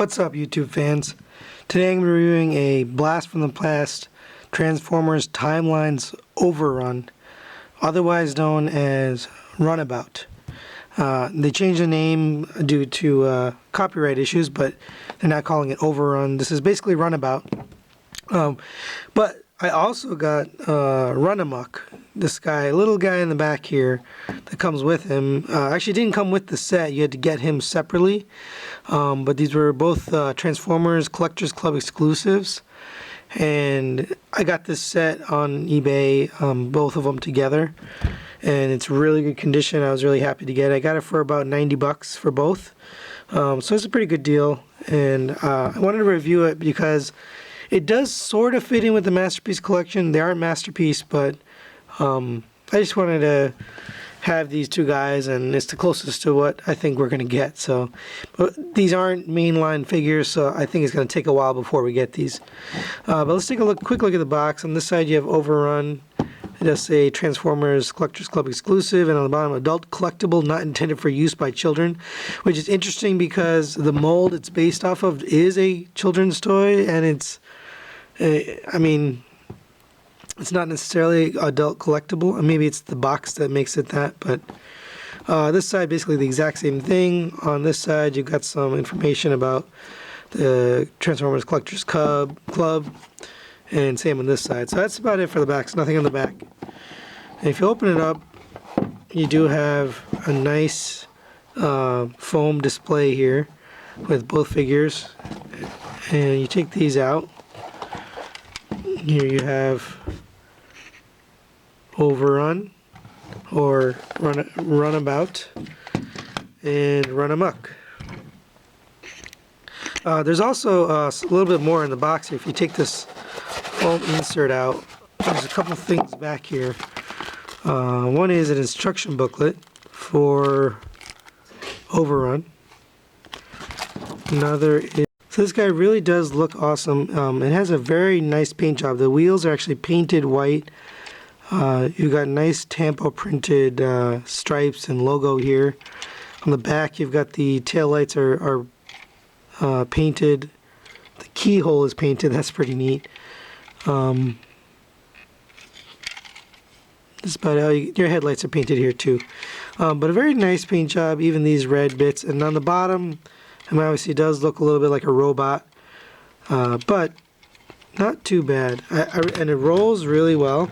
What's up, YouTube fans? Today I'm reviewing a Blast from the Past Transformers Timelines Overrun, otherwise known as Runabout. They changed the name due to copyright issues, but they're not calling it Overrun. This is basically Runabout. But I also got Runamuck, this guy, little guy in the back here that comes with him. Actually didn't come with the set, you had to get him separately. But these were both Transformers Collectors Club exclusives. And I got this set on eBay, both of them together. And it's really good condition. I was really happy to get it. I got it for about 90 bucks for both. So it's a pretty good deal. And I wanted to review it because it does sort of fit in with the Masterpiece collection. They aren't Masterpiece, but I just wanted to have these two guys, and it's the closest to what I think we're going to get. So, but these aren't mainline figures, so I think it's going to take a while before we get these. But let's take a quick look at the box. On this side, you have Overrun. It does say Transformers Collectors Club exclusive, and on the bottom, adult collectible not intended for use by children, which is interesting because the mold it's based off of is a children's toy, and it's, I mean, it's not necessarily adult collectible. Maybe it's the box that makes it that, but this side basically the exact same thing. On this side, you've got some information about the Transformers Collectors Club. And same on this side. So that's about it for the back. So nothing on the back. And if you open it up, you do have a nice foam display here with both figures. And you take these out. Here you have Overrun, or Runabout, and Runamuck. There's also a little bit more in the box here. If you take this foam insert out, there's a couple things back here. One is an instruction booklet for Overrun. Another is, so this guy really does look awesome. It has a very nice paint job. The wheels are actually painted white. You've got nice tampo printed stripes and logo here. On the back, you've got the taillights are painted. The keyhole is painted. That's pretty neat. That's about how your headlights are painted here too. But a very nice paint job, even these red bits. And on the bottom, I mean, obviously it does look a little bit like a robot, but not too bad. And it rolls really well.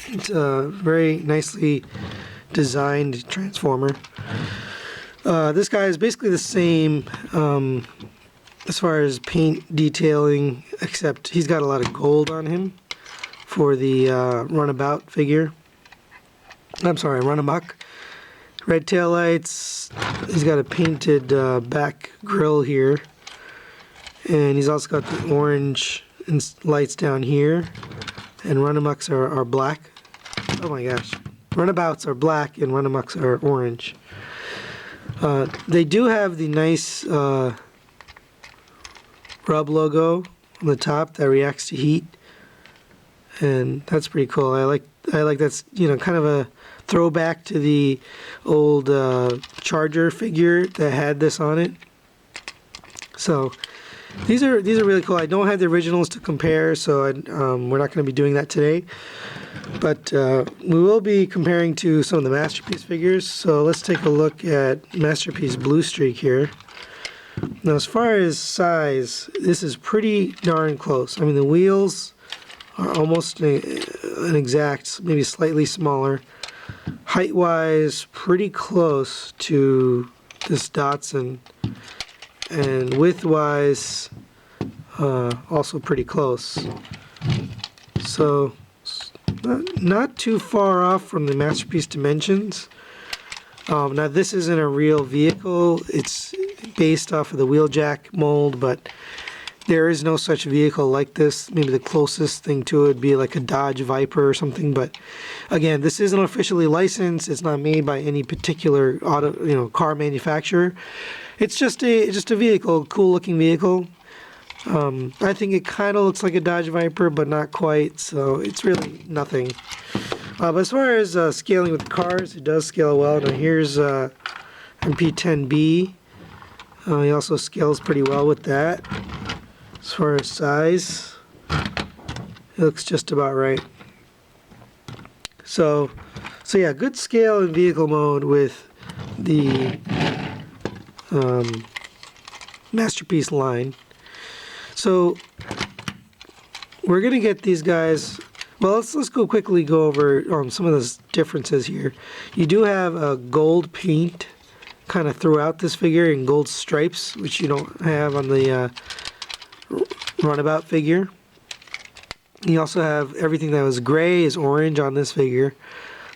It's a very nicely designed Transformer. This guy is basically the same as far as paint detailing, except he's got a lot of gold on him for the Runabout figure. I'm sorry, Runamuck. Red taillights. He's got a painted back grille here. And he's also got the orange lights down here. And Runamucks are black. Oh my gosh. Runabouts are black and Runamucks are orange. They do have the nice rub logo on the top that reacts to heat, and that's pretty cool. I like that's, you know, kind of a throwback to the old Charger figure that had this on it. So these are really cool. I don't have the originals to compare, so we're not going to be doing that today. But we will be comparing to some of the Masterpiece figures. So let's take a look at Masterpiece Blue Streak here. Now, as far as size, this is pretty darn close. I mean, the wheels are almost an exact, maybe slightly smaller. Height-wise, pretty close to this Datsun. And width-wise, also pretty close. So not too far off from the Masterpiece dimensions. Now this isn't a real vehicle. It's based off of the Wheeljack mold, but there is no such vehicle like this. Maybe the closest thing to it would be like a Dodge Viper or something. But again, this isn't officially licensed. It's not made by any particular car manufacturer. It's just a vehicle, cool looking vehicle. I think it kind of looks like a Dodge Viper, but not quite. So it's really nothing. But as far as scaling with cars, it does scale well. Now here's MP10B. He also scales pretty well with that. As far as size, it looks just about right. So yeah, good scale in vehicle mode with the Masterpiece line. So we're gonna get these guys. Well, let's quickly go over some of the differences here. You do have a gold paint kind of throughout this figure and gold stripes, which you don't have on the Runabout figure. You also have everything that was gray is orange on this figure,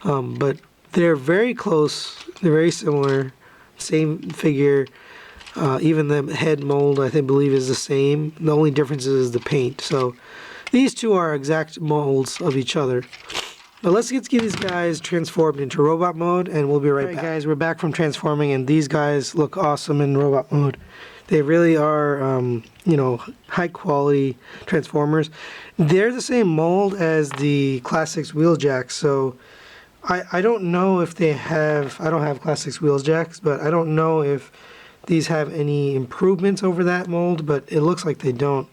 but they're very close. They're very similar. Same figure. Even the head mold, I believe, is the same. The only difference is the paint. So these two are exact molds of each other. But let's get these guys transformed into robot mode, and we'll be right back. Guys, we're back from transforming, and these guys look awesome in robot mode. They really are, you know, high quality Transformers. They're the same mold as the Classics Wheeljacks, so I don't know if they have, I don't have Classics Wheeljacks, but I don't know if these have any improvements over that mold, but it looks like they don't.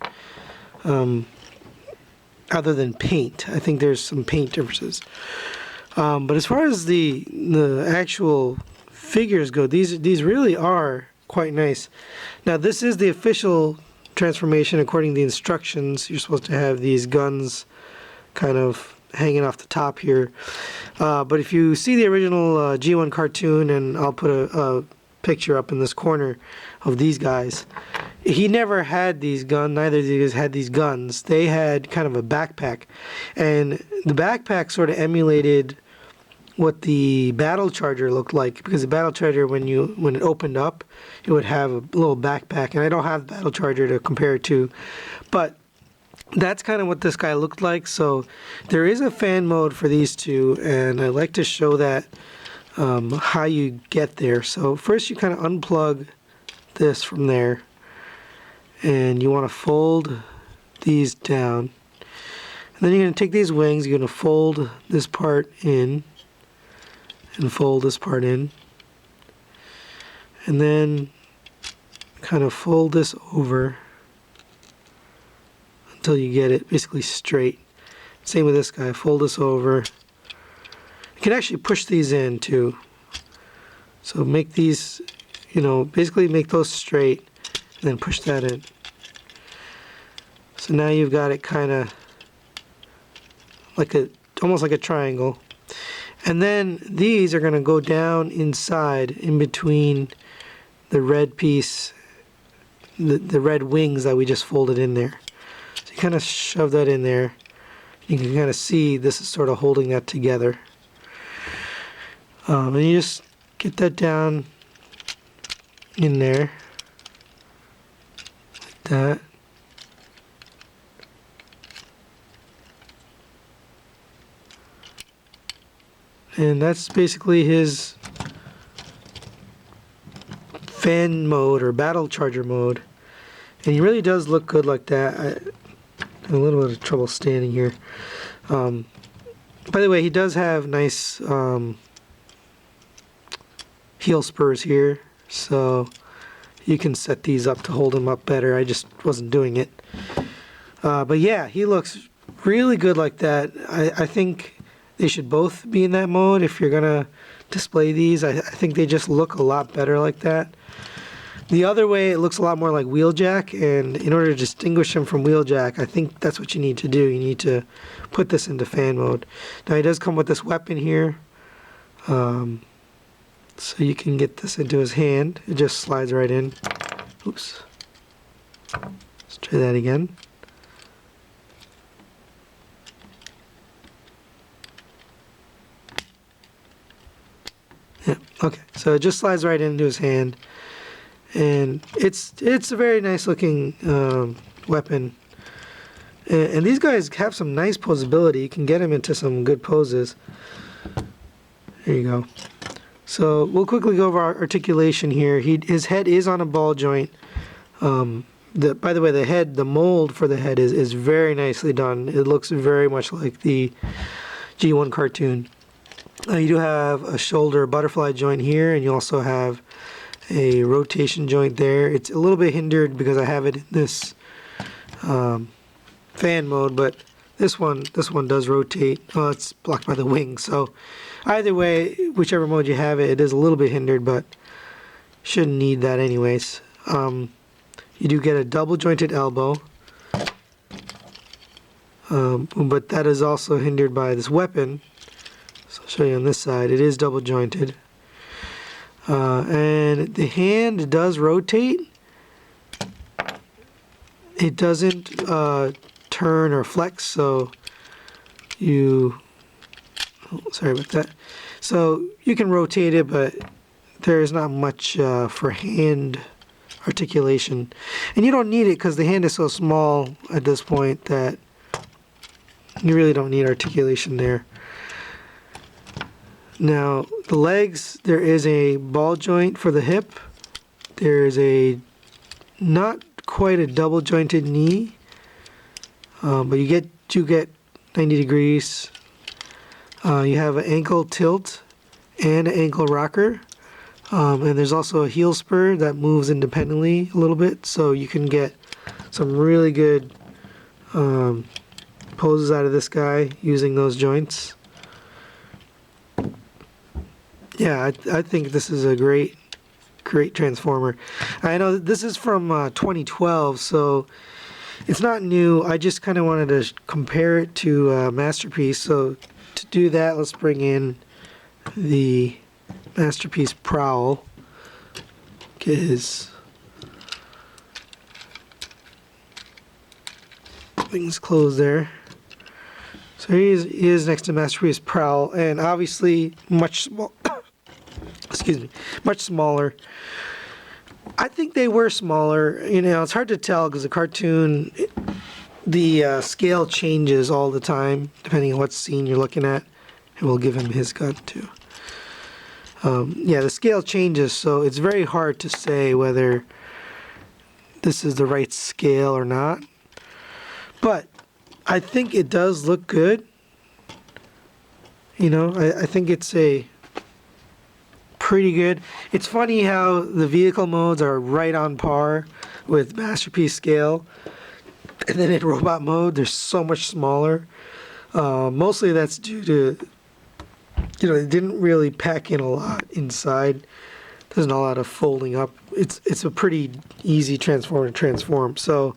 Other than paint, I think there's some paint differences. But as far as the actual figures go, these really are quite nice. Now this is the official transformation according to the instructions. You're supposed to have these guns kind of hanging off the top here. But if you see the original G1 cartoon, and I'll put a picture up in this corner of these guys, he never had these guns. Neither of these had these guns. They had kind of a backpack, and the backpack sort of emulated what the Battle Charger looked like, because the Battle Charger, when it opened up, it would have a little backpack, and I don't have the Battle Charger to compare it to, but that's kind of what this guy looked like. So there is a fan mode for these two, and I like to show that how you get there. So first you kind of unplug this from there, and you want to fold these down, and then you're going to take these wings, you're going to fold this part in and fold this part in, and then kind of fold this over until you get it basically straight. Same with this guy, fold this over. You can actually push these in too, so make these, you know, basically make those straight and then push that in. So now you've got it kind of like almost like a triangle. And then these are going to go down inside in between the red piece, the red wings that we just folded in there. So you kind of shove that in there. You can kind of see this is sort of holding that together. And you just get that down in there like that. And that's basically his fan mode or Battle Charger mode. And he really does look good like that. I have a little bit of trouble standing here. By the way, he does have nice heel spurs here, so you can set these up to hold him up better. I just wasn't doing it. But yeah, he looks really good like that. I think they should both be in that mode if you're gonna display these. I think they just look a lot better like that. The other way, it looks a lot more like Wheeljack, and in order to distinguish him from Wheeljack, I think that's what you need to do. You need to put this into fan mode. Now he does come with this weapon here, so you can get this into his hand. It just slides right in. Oops. Let's try that again. Yeah, okay, so it just slides right into his hand, and it's a very nice looking weapon, and these guys have some nice posability. You can get him into some good poses. There you go. So we'll quickly go over our articulation here. His head is on a ball joint. By the way, the mold for the head is very nicely done. It looks very much like the G1 cartoon. You do have a shoulder butterfly joint here, and you also have a rotation joint there. It's a little bit hindered because I have it in this fan mode, but this one does rotate. Oh, it's blocked by the wing, so either way, whichever mode you have it, it is a little bit hindered, but shouldn't need that anyways. You do get a double jointed elbow, but that is also hindered by this weapon. So I'll show you on this side. It is double jointed, and the hand does rotate. It doesn't turn or flex, so sorry about that. So you can rotate it, but there's not much for hand articulation, and you don't need it because the hand is so small at this point that you really don't need articulation there. Now the legs, there is a ball joint for the hip. There is a not quite a double jointed knee, but you get 90 degrees. You have an ankle tilt and an ankle rocker, and there's also a heel spur that moves independently a little bit, so you can get some really good poses out of this guy using those joints. Yeah, I think this is a great transformer. I know this is from 2012, so it's not new. I just kind of wanted to compare it to Masterpiece. So to do that, let's bring in the Masterpiece Prowl. Get his wings closed there. So he is next to Masterpiece Prowl, and obviously much smaller. I think they were smaller. You know, it's hard to tell because the cartoon, the scale changes all the time depending on what scene you're looking at. And we'll give him his gun too. Yeah, the scale changes, so it's very hard to say whether this is the right scale or not. But I think it does look good. You know, I think it's a pretty good. It's funny how the vehicle modes are right on par with Masterpiece scale, and then in robot mode they're so much smaller. Mostly that's due to, you know, they didn't really pack in a lot inside. There's not a lot of folding up. It's a pretty easy transformer to transform, so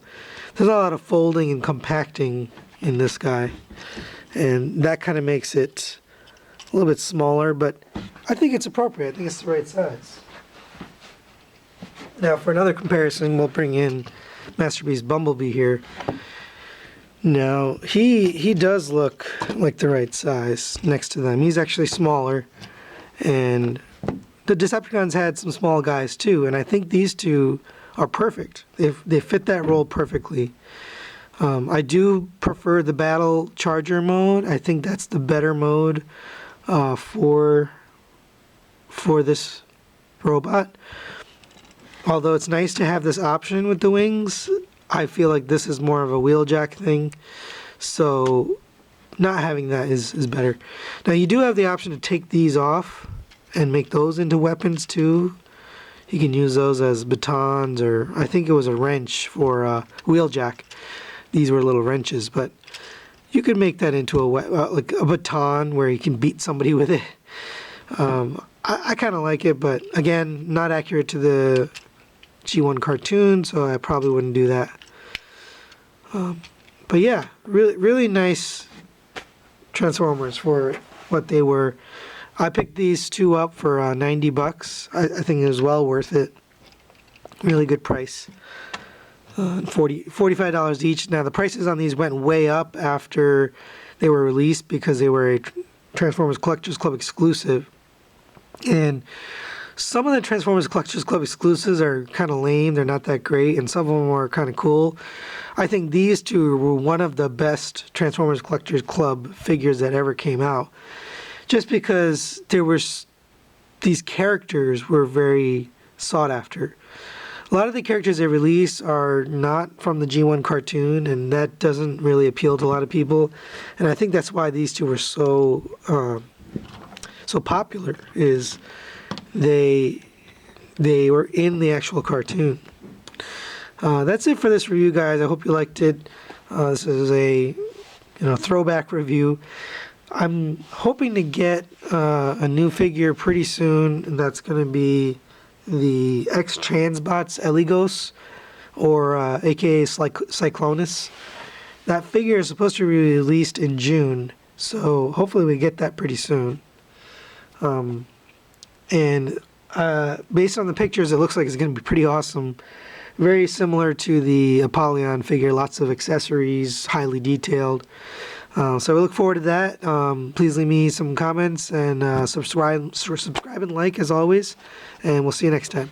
there's not a lot of folding and compacting in this guy, and that kind of makes it a little bit smaller, but I think it's appropriate. I think it's the right size. Now for another comparison, we'll bring in Masterpiece Bumblebee here. Now he does look like the right size next to them. He's actually smaller, and the Decepticons had some small guys too, and I think these two are perfect. They fit that role perfectly. I do prefer the Battle Charger mode. I think that's the better mode for this robot. Although it's nice to have this option with the wings, I feel like this is more of a wheeljack thing, so not having that is better. Now you do have the option to take these off and make those into weapons too. You can use those as batons, or I think it was a wrench for wheeljack. These were little wrenches, but you could make that into like a baton where you can beat somebody with it. I kind of like it, but again, not accurate to the G1 cartoon, so I probably wouldn't do that. But yeah, really nice Transformers for what they were. I picked these two up for $90. I think it was well worth it. Really good price. $45 each. Now the prices on these went way up after they were released because they were a Transformers Collectors Club exclusive. And some of the Transformers Collectors Club exclusives are kind of lame. They're not that great, and some of them are kind of cool. I think these two were one of the best Transformers Collectors Club figures that ever came out, just because these characters were very sought after. A lot of the characters they release are not from the G1 cartoon, and that doesn't really appeal to a lot of people. And I think that's why these two were so popular. Is they they were in the actual cartoon. That's it for this review, guys. I hope you liked it. This is a throwback review. I'm hoping to get a new figure pretty soon, and that's going to be the X-Transbots Eligos, or aka Cyclonus. That figure is supposed to be released in June, so hopefully we get that pretty soon. And based on the pictures, it looks like it's going to be pretty awesome. Very similar to the Apollyon figure, lots of accessories, highly detailed. So we look forward to that. Please leave me some comments and subscribe and like as always. And we'll see you next time.